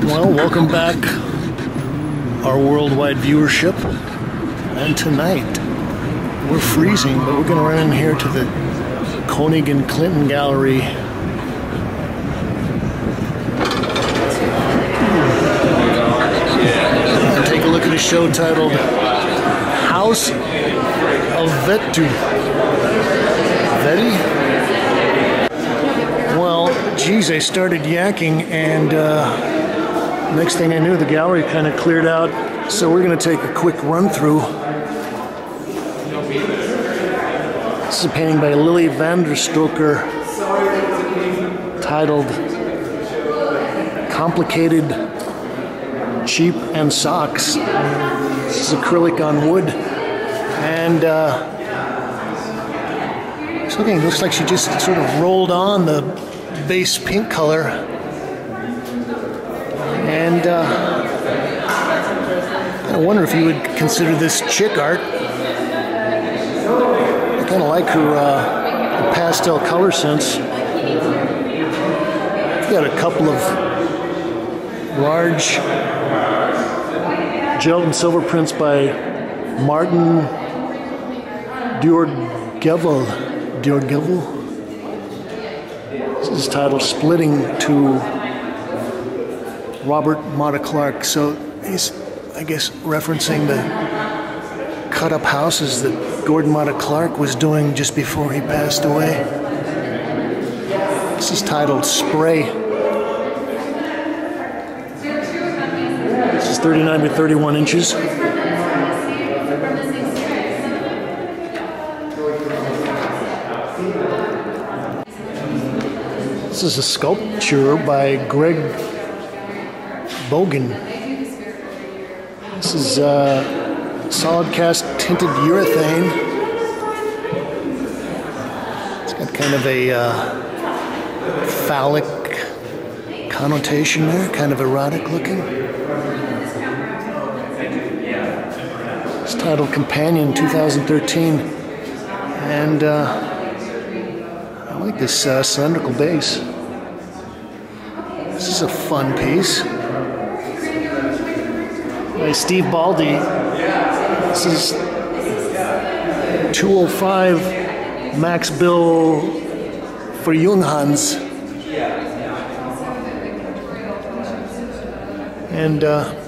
Well, welcome back, our worldwide viewership. And tonight, we're freezing, but we're going to run in here to the Koenig and Clinton Gallery. And take a look at a show titled House of Vettii. Vettii? Well, geez, I started yakking, and next thing I knew, the gallery kind of cleared out. So we're going to take a quick run through. This is a painting by Lily van der Stokker titled Complicated Cheap and Socks. This is acrylic on wood, and it looks like she just sort of rolled on the base pink color, and I wonder if you would consider this chick art. I kind of like her pastel color sense. Got a couple of large gel and silver prints by Martin Djurgevil. This is titled Splitting to Robert Mata Clark. So he's, I guess, referencing the cut-up houses that Gordon Mata Clark was doing just before he passed away. This is titled Spray. This is 39 by 31 inches. This is a sculpture by Greg Bogan. This is solid cast tinted urethane. It's got kind of a phallic connotation there, kind of erotic looking. It's titled Companion 2013, and I like this cylindrical base. This is a fun piece by Steve Baldi. This is 205 Max Bill for Junghans. And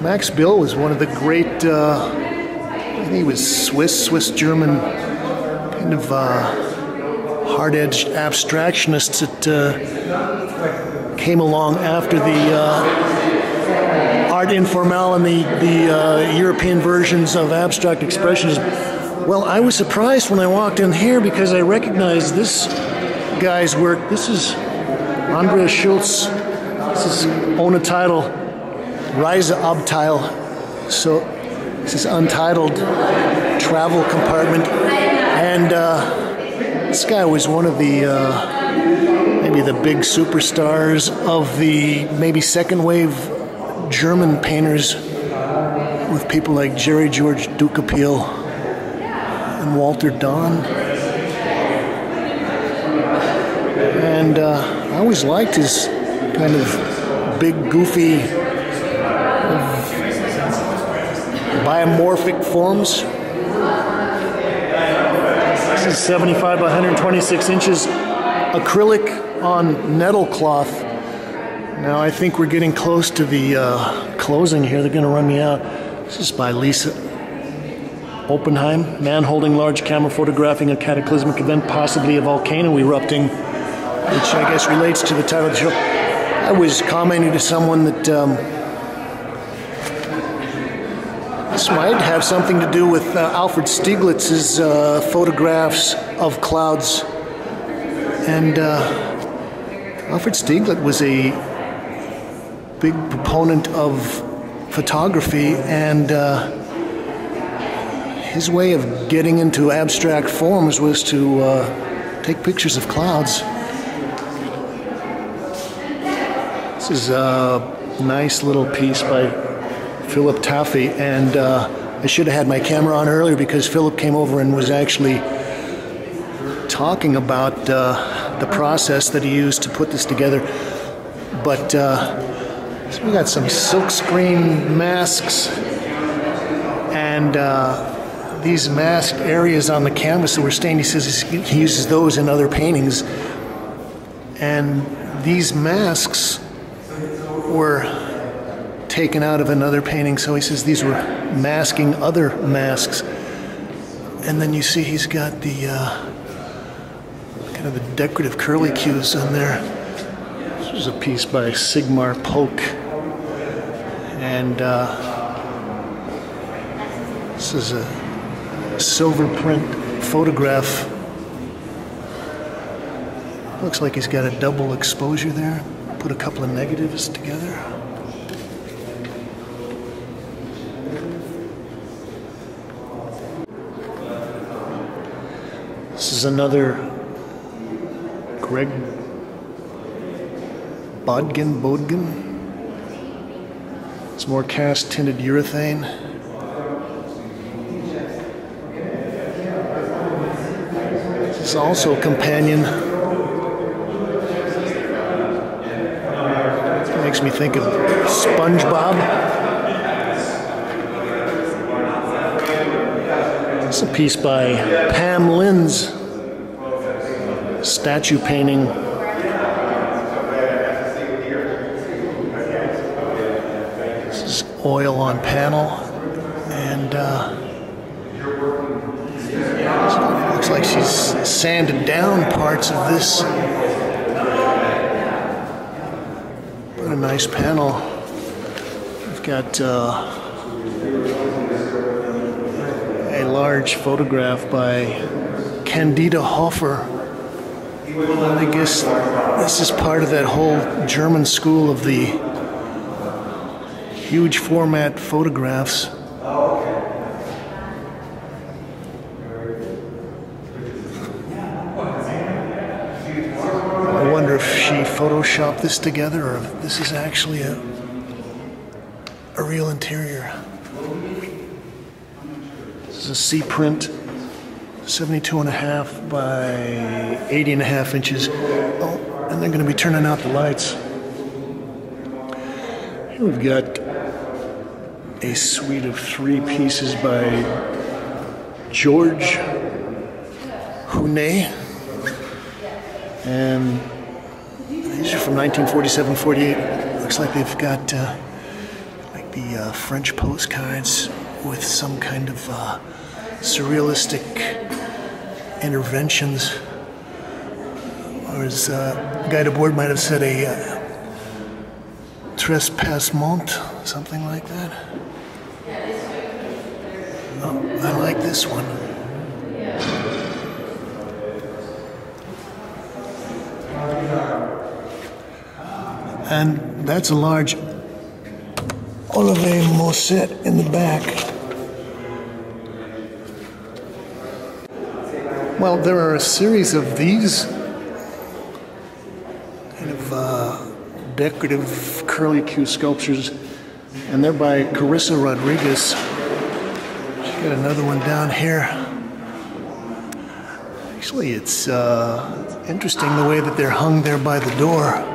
Max Bill was one of the great, I think he was Swiss-German kind of hard-edged abstractionists that came along after the art informel and the European versions of abstract expressionism. Well, I was surprised when I walked in here because I recognized this guy's work. This is Andreas Schulze. This is Ohne Titel, Reise Abteil. So this is untitled travel compartment, and this guy was one of the maybe the big superstars of the maybe second wave German painters, with people like Jerry George Ducapil and Walter Don. And I always liked his kind of big, goofy, biomorphic forms. This is 75 by 126 inches acrylic on nettle cloth. Now I think we're getting close to the closing here. They're going to run me out. This is by Lisa Oppenheim. Man holding large camera photographing a cataclysmic event, possibly a volcano erupting, which I guess relates to the title of the show. I was commenting to someone that this might have something to do with Alfred Stieglitz's photographs of clouds. And Alfred Stieglitz was a big proponent of photography, and his way of getting into abstract forms was to take pictures of clouds. This is a nice little piece by Philip Taaffe, and I should have had my camera on earlier because Philip came over and was actually talking about the process that he used to put this together. But so we got some silkscreen masks and these masked areas on the canvas that were stained. He says he uses those in other paintings, and these masks were taken out of another painting, so he says these were masking other masks. And then you see he's got the kind of the decorative curlicues on there. This was a piece by Sigmar Polk, and this is a silver print photograph. Looks like he's got a double exposure there. Put a couple of negatives together. This is another Greg Bodkin. It's more cast tinted urethane. This is also a companion. Makes me think of SpongeBob. It's a piece by Pam Lynn's statue painting. This is oil on panel, and so it looks like she's sanded down parts of this. What a nice panel. We've got a large photograph by Candida Hofer. And I guess this is part of that whole German school of the huge format photographs. I wonder if she photoshopped this together, or if this is actually a real interior. This is a C print, 72.5 by 80.5 inches. Oh, and they're going to be turning out the lights. Here we've got a suite of 3 pieces by George Hunet, and these are from 1947-48. Looks like they've got like the French postcards with some kind of surrealistic interventions, or as the guide aboard might have said, a trespassement, something like that. Oh, I like this one. And that's a large Olivier Mosset in the back. Well, there are a series of these kind of decorative curlicue sculptures, and they're by Carissa Rodriguez. She's got another one down here. Actually, it's interesting the way that they're hung there by the door.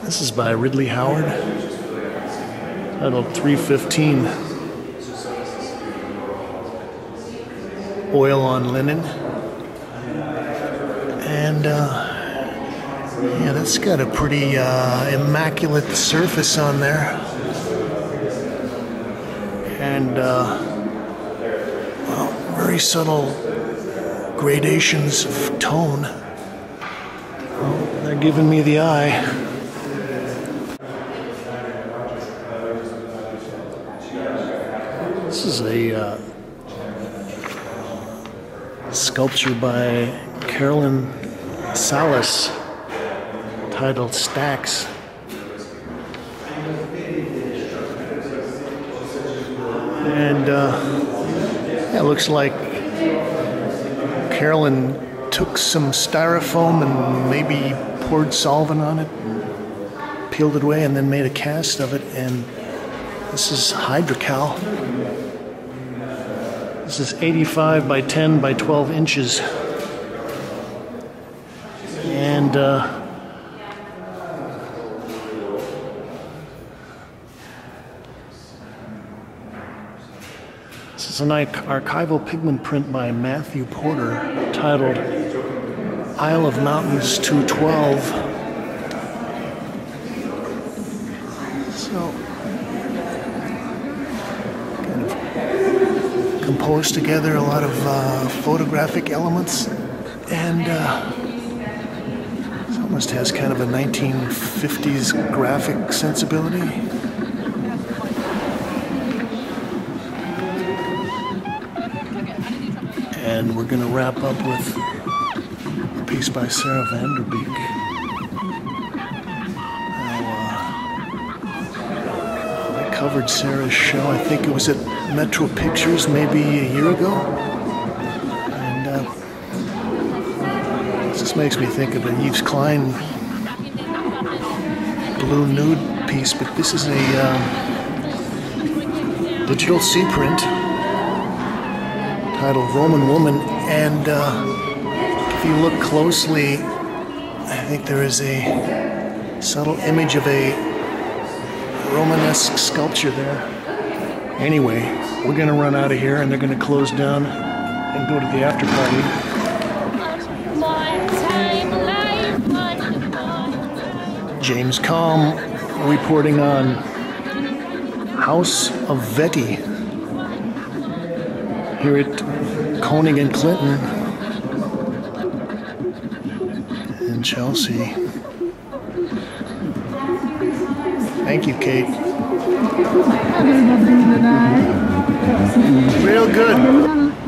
This is by Ridley Howard. titled 315. Oil on linen. And yeah, that's got a pretty immaculate surface on there. And well, very subtle gradations of tone. Well, they're giving me the eye. This is a sculpture by Carolyn Salas titled Stacks. And it looks like Carolyn took some styrofoam and maybe poured solvent on it, peeled it away, and then made a cast of it. And this is hydrocal. This is 85 by 10 by 12 inches. And this is an archival pigment print by Matthew Porter titled Isle of Mountains 212. So, kind of composed together a lot of photographic elements, and it almost has kind of a 1950s graphic sensibility. And we're going to wrap up with a piece by Sarah Vanderbeek. I covered Sarah's show, I think it was at Metro Pictures maybe a year ago. And this makes me think of a Yves Klein blue nude piece, but this is a digital C-print titled Roman Woman, and if you look closely, I think there is a subtle image of a Romanesque sculpture there. Anyway, we're going to run out of here, and they're going to close down and go to the after party. James Kalm reporting on House of Vettii here at Koenig and Clinton in Chelsea. Thank you, Kate. Real good.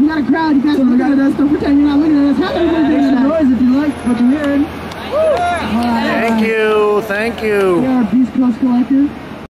We got a crowd. You guys are looking at us. Don't pretend you're not looking at us. Have everybody make some noise if you like what you're hearing. Thank you. Thank you. We are Peace Coast Collective.